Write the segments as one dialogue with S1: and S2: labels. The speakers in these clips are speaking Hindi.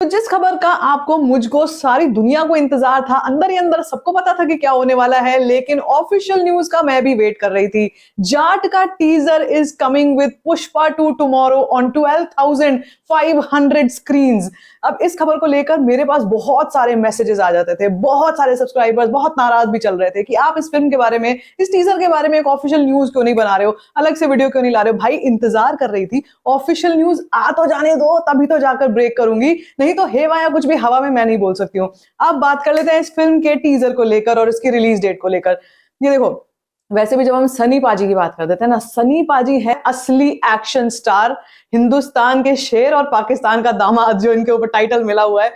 S1: तो जिस खबर का आपको, मुझको, सारी दुनिया को इंतजार था, अंदर ही अंदर सबको पता था कि क्या होने वाला है, लेकिन ऑफिशियल न्यूज का मैं भी वेट कर रही थी। जाट का teaser is coming with Pushpa 2 tomorrow on 12,500 screens. अब इस खबर को लेकर मेरे पास बहुत सारे मैसेजेस आ जाते थे, बहुत सारे सब्सक्राइबर्स बहुत नाराज भी चल रहे थे कि आप इस फिल्म के बारे में, इस टीजर के बारे में एक ऑफिशियल न्यूज क्यों नहीं बना रहे हो, अलग से वीडियो क्यों नहीं ला रहे हो। भाई इंतजार कर रही थी, ऑफिशियल न्यूज आ तो जाने दो, तभी तो जाकर ब्रेक करूंगी, नहीं तो हे वाया कुछ भी हवा में मैं नहीं बोल सकती हूँ। अब बात कर लेते हैं इस फिल्म के टीजर को लेकर और इसकी रिलीज डेट को लेकर। ये देखो, वैसे भी जब हम सनी पाजी की बात कर देते हैं ना, सनी पाजी है असली एक्शन स्टार, हिंदुस्तान के शेर और पाकिस्तान का दामाद, जो इनके ऊपर टाइटल मिला हुआ है।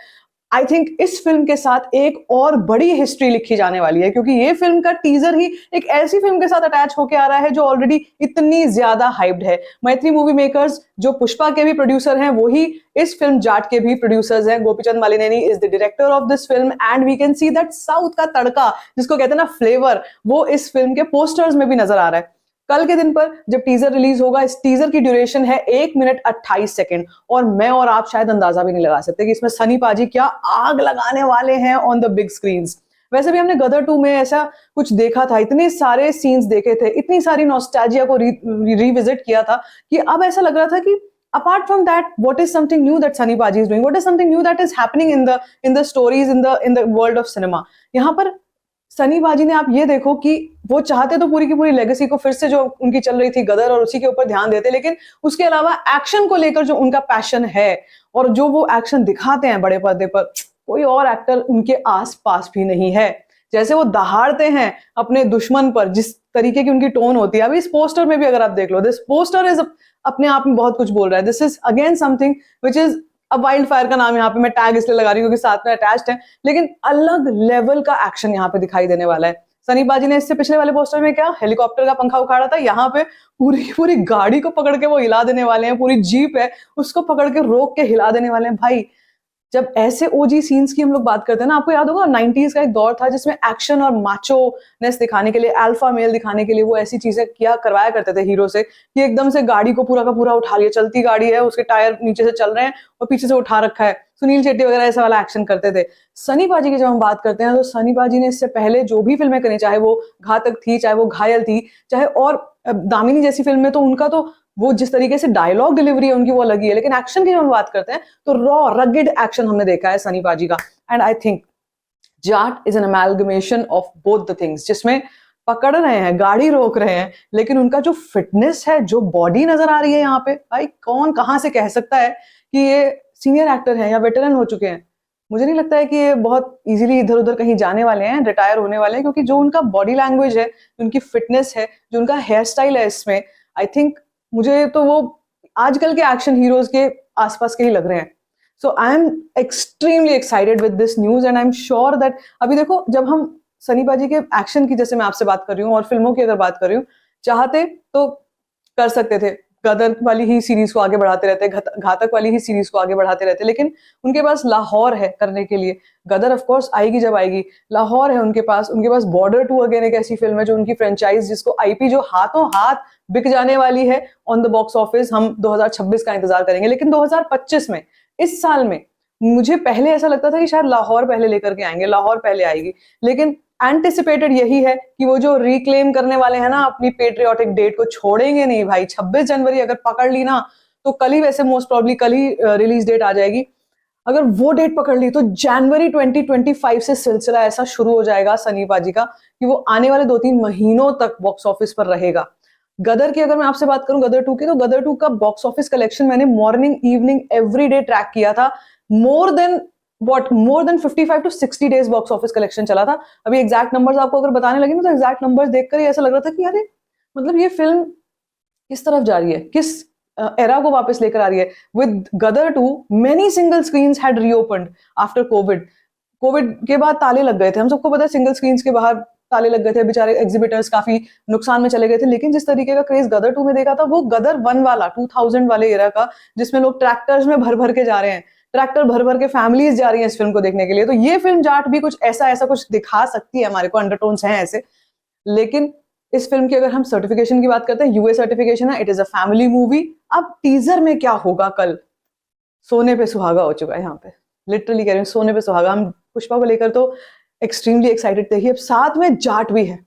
S1: आई थिंक इस फिल्म के साथ एक और बड़ी हिस्ट्री लिखी जाने वाली है, क्योंकि ये फिल्म का टीजर ही एक ऐसी फिल्म के साथ अटैच होकर आ रहा है जो ऑलरेडी इतनी ज्यादा हाइप्ड है। मैत्री मूवी मेकर्स, जो पुष्पा के भी प्रोड्यूसर हैं, वही इस फिल्म जाट के भी प्रोड्यूसर्स हैं। Gopichand Malineni is the director of this film and we can see that south का तड़का, जिसको कहते हैं ना फ्लेवर, वो इस फिल्म के पोस्टर्स में भी नजर आ रहा है। कल के दिन पर जब टीजर रिलीज होगा, इस टीजर की ड्यूरेशन है 1 मिनट 28 सेकंड, और मैं और आप शायद अंदाजा भी नहीं लगा सकते कि इसमें सनी पाजी क्या आग लगाने वाले हैं ऑन द बिग स्क्रीन। वैसे भी हमने गदर 2 में ऐसा कुछ देखा था, इतने सारे सीन्स देखे थे, इतनी सारी नॉस्टैल्जिया को रिविजिट किया था कि अब ऐसा लग रहा था कि apart from that, what is something new that Sunny Paji is doing? What is something new that is happening in the stories in the world of cinema? यहाँ पर सनी पाजी ने, आप ये देखो कि वो चाहते तो पूरी की पूरी लेगेसी को फिर से जो उनकी चल रही थी गदर, और उसी के ऊपर ध्यान देते, लेकिन उसके अलावा एक्शन को लेकर जो उनका पैशन है और जो वो एक्शन दिखाते हैं बड़े पर्दे पर, कोई और एक्टर उनके आस पास भी नहीं है। जैसे वो दहाड़ते हैं अपने दुश्मन पर, जिस तरीके की उनकी टोन होती है, अभी इस पोस्टर में भी अगर आप देख लो, दिस पोस्टर इज अपने आप में बहुत कुछ बोल रहा है। This is again something which is, अब वाइल्ड फायर का नाम यहाँ पे मैं टैग इसलिए लगा रही हूँ क्योंकि साथ में अटैच्ड है, लेकिन अलग लेवल का एक्शन यहाँ पे दिखाई देने वाला है। सनी पाजी ने इससे पिछले वाले पोस्टर में क्या हेलीकॉप्टर का पंखा उखाड़ा था, यहाँ पे पूरी की पूरी गाड़ी को पकड़ के वो हिला देने वाले हैं, पूरी जीप है उसको पकड़ के रोक के हिला देने वाले हैं। भाई जब ऐसे ओजी सीन्स की हम लोग बात करते हैं ना, आपको याद होगा 90s का एक दौर था जिसमें एक्शन और माचोनेस दिखाने के लिए, अल्फा मेल दिखाने के लिए वो ऐसी चीजें किया करवाया करते थे हीरो से कि एकदम से गाड़ी को पूरा का पूरा उठा लिया, चलती गाड़ी है उसके टायर नीचे से चल रहे हैं और पीछे से उठा रखा है। सुनील शेट्टी वगैरह ऐसा वाला एक्शन करते थे। सनी पाजी की जब हम बात करते हैं तो सनी पाजी ने इससे पहले जो भी फिल्में करी, चाहे वो घातक थी, चाहे वो घायल थी, चाहे और दामिनी जैसी फिल्म में, तो उनका तो वो जिस तरीके से डायलॉग डिलीवरी है उनकी वो अलग ही है, लेकिन एक्शन की जब हम बात करते हैं तो रॉ रगिड एक्शन हमने देखा है सनी पाजी का। And I think Jat is an amalgamation of both the things, जिसमें पकड़ रहे हैं, गाड़ी रोक रहे हैं, लेकिन उनका जो फिटनेस है, जो बॉडी नजर आ रही है यहाँ पे, भाई कौन कहाँ से कह सकता है कि ये सीनियर एक्टर हैं या वेटरन हो चुके हैं। मुझे नहीं लगता है कि ये बहुत इजीली इधर उधर कहीं जाने वाले हैं, रिटायर होने वाले हैं, क्योंकि जो उनका बॉडी लैंग्वेज है, जो उनकी फिटनेस है, जो उनका हेयर स्टाइल है, इसमें आई थिंक मुझे तो वो आजकल के एक्शन हीरोज के आसपास के ही लग रहे हैं। So I am extremely excited with this news and I am sure that, अभी देखो जब हम सनी पाजी के एक्शन की, जैसे मैं आपसे बात कर रही हूँ और फिल्मों की अगर बात कर रही हूँ, चाहते तो कर सकते थे, गदर वाली ही सीरीज को आगे बढ़ाते रहते, घातक वाली ही सीरीज को आगे बढ़ाते रहते, लेकिन उनके पास लाहौर है करने के लिए। गदर ऑफ कोर्स आएगी जब आएगी, लाहौर है उनके पास बॉर्डर 2 अगेन एक ऐसी फिल्म है जो उनकी फ्रेंचाइज, जिसको आईपी जो हाथों हाथ बिक जाने वाली है ऑन द बॉक्स ऑफिस। हम 2026 का इंतजार करेंगे, लेकिन 2025 में, इस साल में, मुझे पहले ऐसा लगता था कि शायद लाहौर पहले लेकर के आएंगे, लाहौर पहले आएगी, लेकिन एंटिसिपेटेड यही है कि वो जो रिक्लेम करने वाले हैं ना अपनी पेट्रियोटिक डेट को, छोड़ेंगे नहीं भाई। 26 जनवरी अगर पकड़ ली ना, तो कल ही, वैसे मोस्ट प्रॉब्ली कल ही रिलीज डेट आ जाएगी, अगर वो डेट पकड़ ली तो जनवरी 2025 से सिलसिला ऐसा शुरू हो जाएगा सनी पाजी का कि वो आने वाले 2-3 महीनों तक बॉक्स ऑफिस पर रहेगा। गदर की अगर मैं आपसे बात करूं, गदर 2 की, तो गदर 2 का बॉक्स ऑफिस कलेक्शन मैंने morning evening every day track किया था, more than 55 to 60 days box office collection चला था। अभी एग्जैक्ट नंबर्स आपको अगर बताने लगे ना, तो एग्जैक्ट नंबर्स देखकर ही ऐसा लग रहा था कि अरे मतलब ये फिल्म किस तरफ जा रही है, किस एरा को वापस लेकर आ रही है। With Gadar 2 many single screens had reopened after covid के बाद ताले लग गए थे, हम सबको पता है, सिंगल स्क्रीन्स के बाहर ताले लग गए थे, बेचारे एग्जिबिटर्स काफी नुकसान में चले गए थे। लेकिन जिस तरीके का क्रेज गदर 2 में देखा था, वो गदर 1 वाला 2000 वाले एरा का, जिसमें लोग ट्रैक्टर्स में भर भर के जा रहे हैं, ट्रैक्टर भर भर के फैमिलीज जा रही हैं इस फिल्म को देखने के लिए, तो ये फिल्म जाट भी कुछ ऐसा कुछ दिखा सकती है, हमारे को अंडरटोन्स हैं ऐसे। लेकिन इस फिल्म की अगर हम सर्टिफिकेशन की बात करते हैं, यूए सर्टिफिकेशन है, it is a family movie. अब टीजर में क्या होगा कल, सोने पे सुहागा हो चुका है यहाँ पे। लिटरली कह रही हूँ, सोने पे सुहागा। हम पुष्पा को लेकर तो एक्सट्रीमली एक्साइटेड थे कि अब साथ में जाट भी है,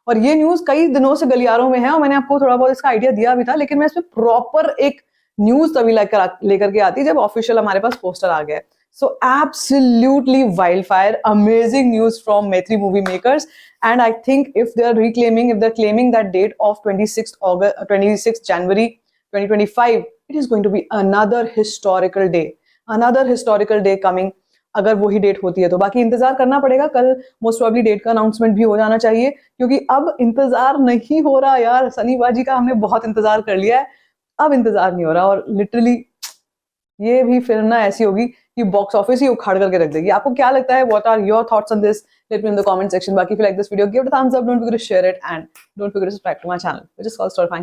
S1: और ये न्यूज कई दिनों से गलियारों में है और मैंने आपको थोड़ा बहुत इसका आइडिया दिया भी था, लेकिन मैं इसमें प्रॉपर एक न्यूज तभी लेकर के आती जब ऑफिशियल हमारे पास पोस्टर आ गया। So absolutely wildfire, amazing news from Maitri movie makers, and I think if they're claiming that date of 26 January 2025, it is going to be another historical day coming. अगर वही डेट होती है तो बाकी इंतजार करना पड़ेगा। कल मोस्ट प्रोबेबली डेट का अनाउंसमेंट भी हो जाना चाहिए, क्योंकि अब इंतजार नहीं हो रहा यार। सनी बाजी का हमने बहुत इंतजार कर लिया है, अब इंतजार नहीं हो रहा। और लिटरली ये भी फिल्म ना ऐसी होगी कि बॉक्स ऑफिस ही उखाड़ करके रख देगी। आपको क्या लगता है? What are your thoughts on this? Let me in the comment section. बाकी if you like this video, give it a thumbs up, don't forget to share it, and don't forget to subscribe to my channel, which is called Story Fine.